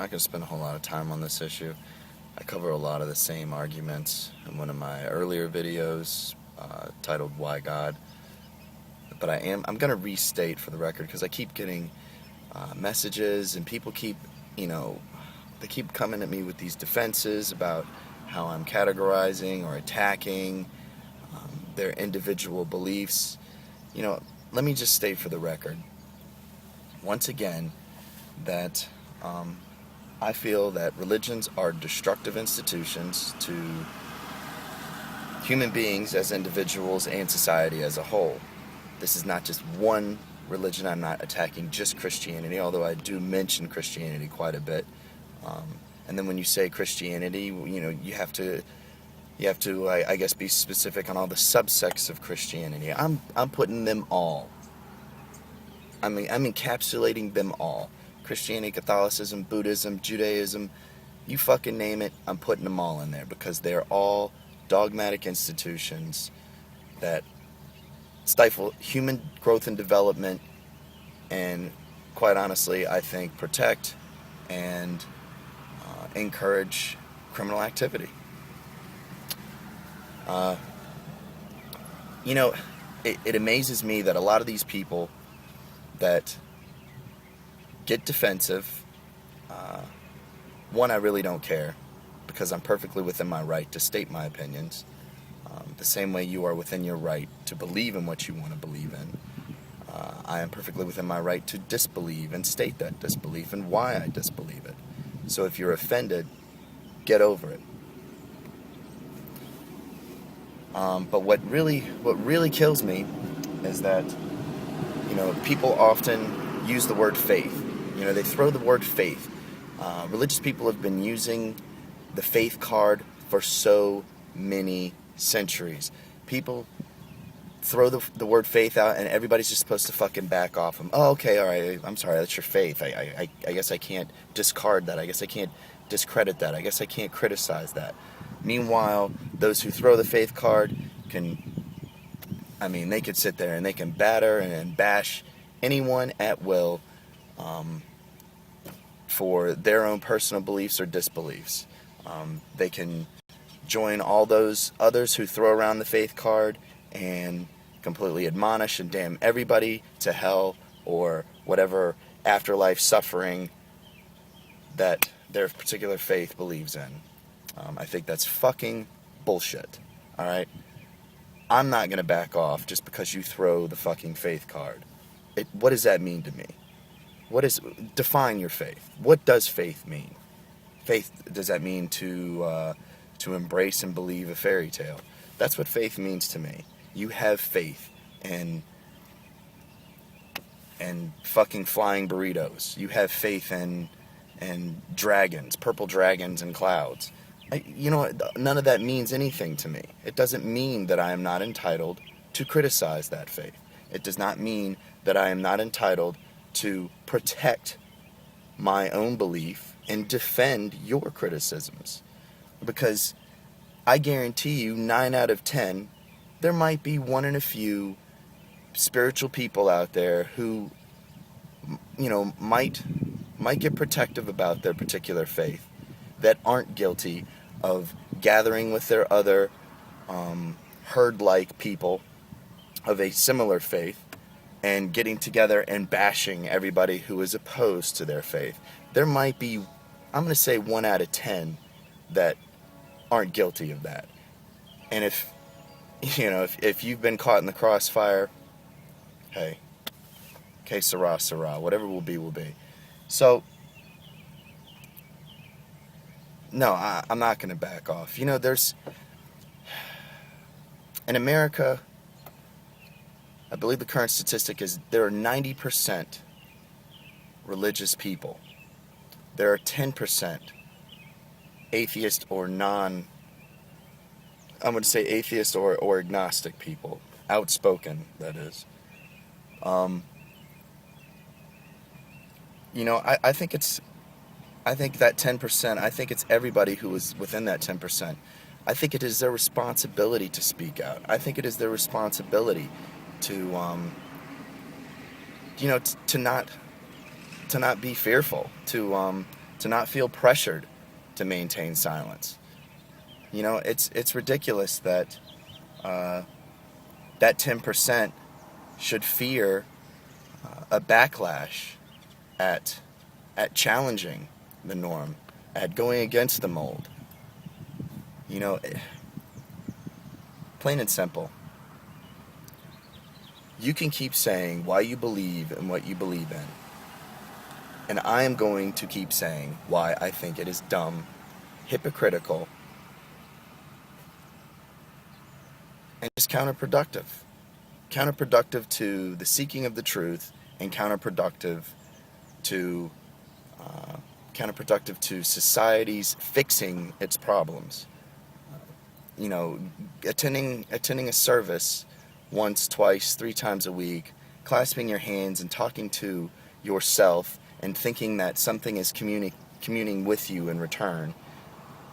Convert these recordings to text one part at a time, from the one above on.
not going to spend a whole lot of time on this issue. I cover a lot of the same arguments in one of my earlier videos titled Why God. But I'm going to restate for the record because I keep getting messages and people keep, they keep coming at me with these defenses about how I'm categorizing or attacking their individual beliefs. Let me just state for the record, once again, that I feel that religions are destructive institutions to human beings as individuals and society as a whole. This is not just one religion. I'm not attacking just Christianity, although I do mention Christianity quite a bit. And then when you say Christianity, you have to, I guess, be specific on all the subsects of Christianity. I'm putting them all. I'm encapsulating them all. Christianity, Catholicism, Buddhism, Judaism, you fucking name it, I'm putting them all in there because they're all dogmatic institutions that stifle human growth and development and, quite honestly, I think protect and encourage criminal activity. It amazes me that a lot of these people that get defensive, one, I really don't care because I'm perfectly within my right to state my opinions, the same way you are within your right to believe in what you want to believe in. I am perfectly within my right to disbelieve and state that disbelief and why I disbelieve it. So if you're offended, get over it. But what really kills me is that, people often use the word faith. They throw the word faith. Religious people have been using the faith card for so many centuries. People throw the word faith out and everybody's just supposed to fucking back off them. Oh, okay, all right, I'm sorry, that's your faith. I guess I can't discard that. I guess I can't discredit that. I guess I can't criticize that. Meanwhile, those who throw the faith card they could sit there and they can batter and bash anyone at will for their own personal beliefs or disbeliefs. They can join all those others who throw around the faith card and completely admonish and damn everybody to hell or whatever afterlife suffering that their particular faith believes in. I think that's fucking bullshit, alright? I'm not going to back off just because you throw the fucking faith card. What does that mean to me? Define your faith. What does faith mean? Faith, does that mean to embrace and believe a fairy tale? That's what faith means to me. You have faith in fucking flying burritos. You have faith in dragons, purple dragons and clouds. None of that means anything to me. It doesn't mean that I am not entitled to criticize that faith. It does not mean that I am not entitled to protect my own belief and defend your criticisms. Because I guarantee you 9 out of 10, there might be one in a few spiritual people out there who, might get protective about their particular faith that aren't guilty of gathering with their other herd-like people of a similar faith and getting together and bashing everybody who is opposed to their faith. There might be, I'm going to say 1 out of 10 that aren't guilty of that. And if you've been caught in the crossfire, hey, que sera, sera, whatever will be, will be. So, no, I'm not going to back off. There's, in America, I believe the current statistic is there are 90% religious people. There are 10% atheist or I'm going to say atheist or agnostic people. Outspoken, that is. I think that 10%, I think it's everybody who is within that 10%. I think it is their responsibility to speak out. I think it is their responsibility to to not be fearful, to to not feel pressured to maintain silence. You know, it's ridiculous that that 10% should fear a backlash at challenging the norm, at going against the mold. You know, plain and simple. You can keep saying why you believe in what you believe in, and I am going to keep saying why I think it is dumb, hypocritical, and just counterproductive. Counterproductive to the seeking of the truth, and counterproductive to society's fixing its problems. You know, attending a service once, twice, 3 times a week, clasping your hands and talking to yourself and thinking that something is communing with you in return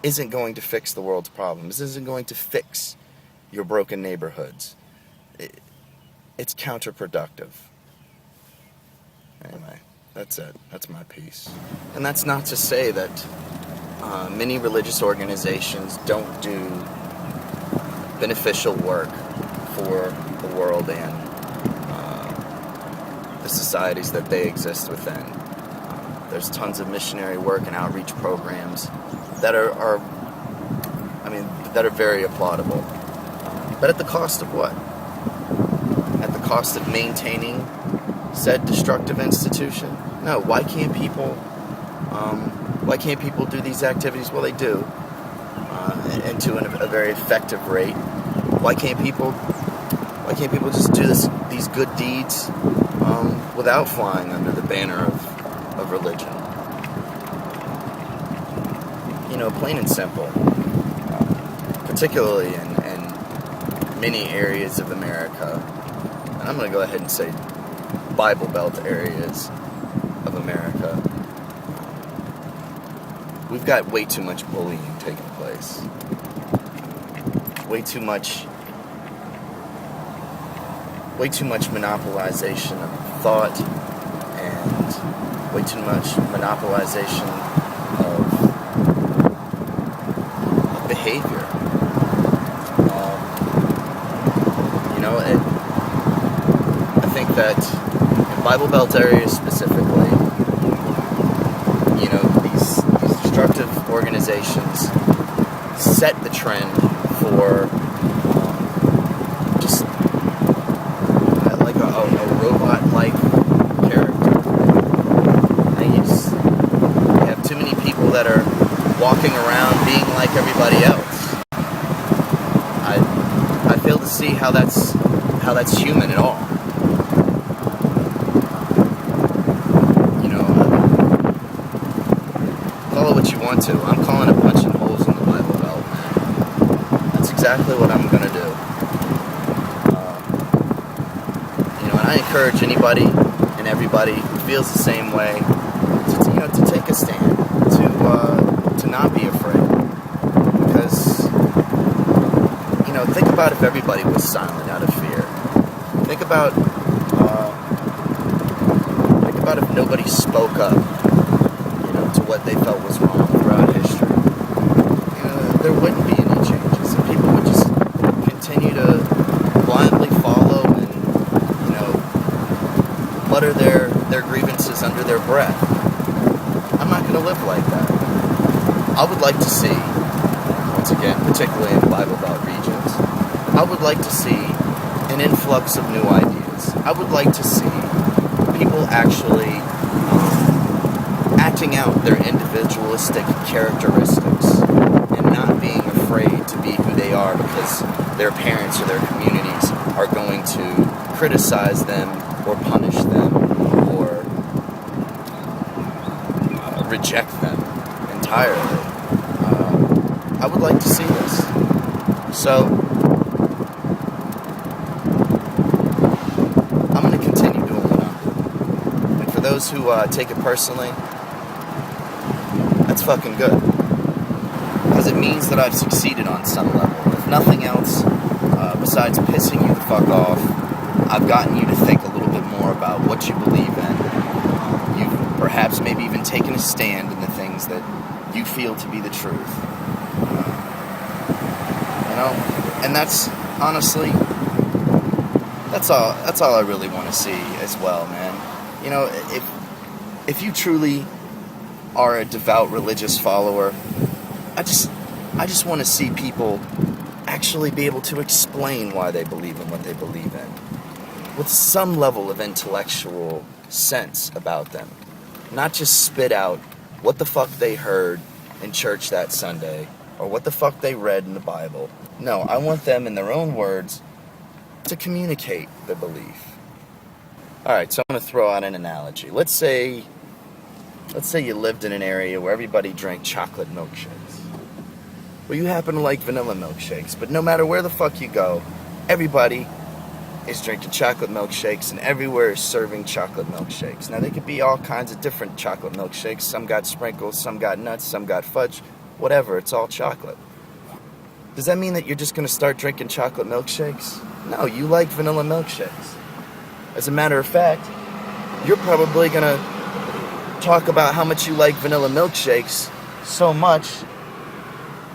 isn't going to fix the world's problems. Isn't going to fix your broken neighborhoods. It's counterproductive. Anyway, that's it. That's my piece. And that's not to say that many religious organizations don't do beneficial work for the world and the societies that they exist within. There's tons of missionary work and outreach programs that are very applaudable. But at the cost of what? At the cost of maintaining said destructive institution? No. Why can't people do these activities? Well, they do, and to a very effective rate. Why can't people just do these good deeds without flying under the banner of religion? You know, plain and simple. Particularly in many areas of America, and I'm going to go ahead and say Bible Belt areas of America, we've got way too much bullying taking place. Way too much monopolization of thought, and way too much monopolization of behavior. I think that in Bible Belt areas specifically, you know, these destructive organizations set the trend for just like a robot-like character. And you have too many people that are walking around being like everybody else. I fail to see how that's human at all. You know, call it what you want to. I'm calling it punching holes in the Bible Belt, man. That's exactly what I'm gonna do. You know, and I encourage anybody and everybody who feels the same way to take a stand, to not be afraid, because think about if everybody was silent out of fear. Think about if nobody spoke up, to what they felt was wrong throughout history. There wouldn't be any changes, and people would just continue to blindly follow and, mutter their grievances under their breath. I'm not going to live like that. I would like to see, once again, particularly in Bible Belt regions, I would like to see an influx of new ideas. I would like to see people actually acting out their individualistic characteristics and not being afraid to be who they are because their parents or their communities are going to criticize them or punish them or reject them entirely. I would like to see this. So I'm going to continue doing what I'm doing. And for those who take it personally, that's fucking good. Because it means that I've succeeded on some level. If nothing else, besides pissing you the fuck off, I've gotten you to think a little bit more about what you believe in. You've perhaps maybe even taken a stand in the things things that you feel to be the truth. And that's honestly, that's all I really want to see as well, man. If you truly are a devout religious follower, I just want to see people actually be able to explain why they believe in what they believe in, with some level of intellectual sense about them. Not just spit out what the fuck they heard in church that Sunday, or what the fuck they read in the Bible. No, I want them in their own words to communicate the belief. Alright, so I'm going to throw out an analogy. Let's say you lived in an area where everybody drank chocolate milkshakes. Well, you happen to like vanilla milkshakes, but no matter where the fuck you go, everybody is drinking chocolate milkshakes, and everywhere is serving chocolate milkshakes. Now, they could be all kinds of different chocolate milkshakes. Some got sprinkles, some got nuts, some got fudge. Whatever, it's all chocolate. Does that mean that you're just going to start drinking chocolate milkshakes? No, you like vanilla milkshakes. As a matter of fact, you're probably going to talk about how much you like vanilla milkshakes so much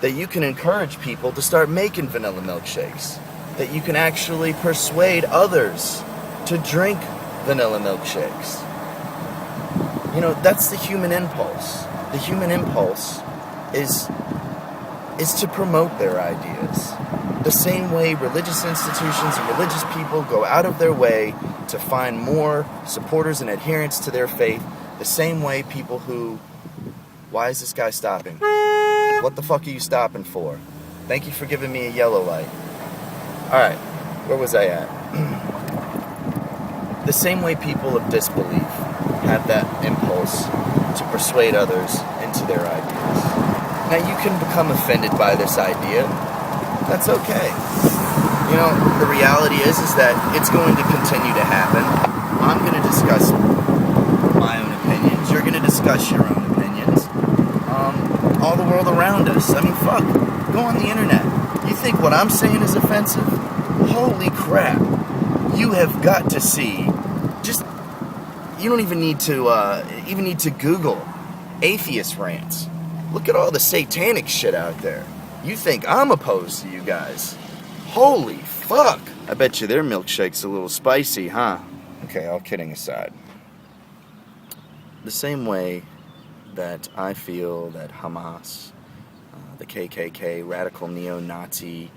that you can encourage people to start making vanilla milkshakes. That you can actually persuade others to drink vanilla milkshakes. That's the human impulse. The human impulse is to promote their ideas. The same way religious institutions and religious people go out of their way to find more supporters and adherents to their faith, the same way people who... Why is this guy stopping? What the fuck are you stopping for? Thank you for giving me a yellow light. Alright, where was I at? The same way people of disbelief have that impulse to persuade others into their ideas. Now, you can become offended by this idea. That's okay. The reality is that it's going to continue to happen. I'm going to discuss my own opinions. You're going to discuss your own opinions. All the world around us. I mean, fuck. Go on the internet. You think what I'm saying is offensive? Holy crap. You have got to see. You don't even need to Google atheist rants. Look at all the satanic shit out there. You think I'm opposed to you guys. Holy fuck. I bet you their milkshake's a little spicy, huh? Okay, all kidding aside. The same way that I feel that Hamas, the KKK, radical neo-Nazi,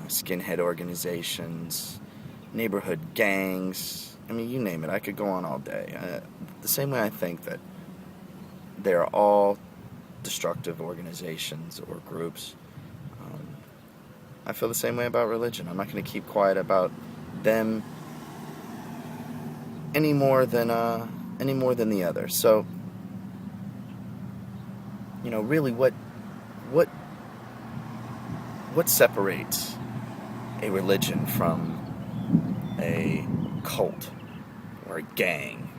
skinhead organizations, neighborhood gangs, I mean, you name it, I could go on all day. The same way I think that they're all destructive organizations or groups, I feel the same way about religion. I'm not going to keep quiet about them any more than the other. So, really, what separates a religion from a cult or a gang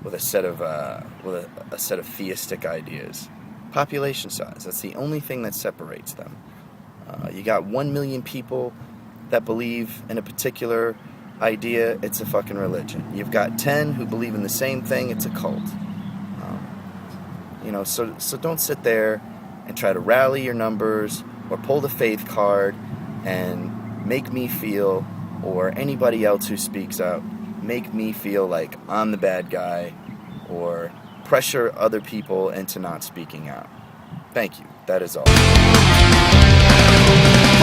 with a set of theistic ideas? Population size. That's the only thing that separates them. You got 1 million people that believe in a particular idea, it's a fucking religion. You've got 10 who believe in the same thing, it's a cult. So don't sit there and try to rally your numbers or pull the faith card and make me feel, or anybody else who speaks out, make me feel like I'm the bad guy, or pressure other people into not speaking out. Thank you. That is all.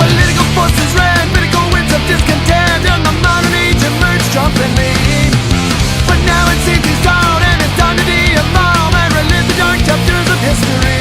Political forces ran, political winds of discontent, and the modern age emerged triumphantly. But now it seems he's gone, and it's time to de-evolve and relive the dark chapters of history.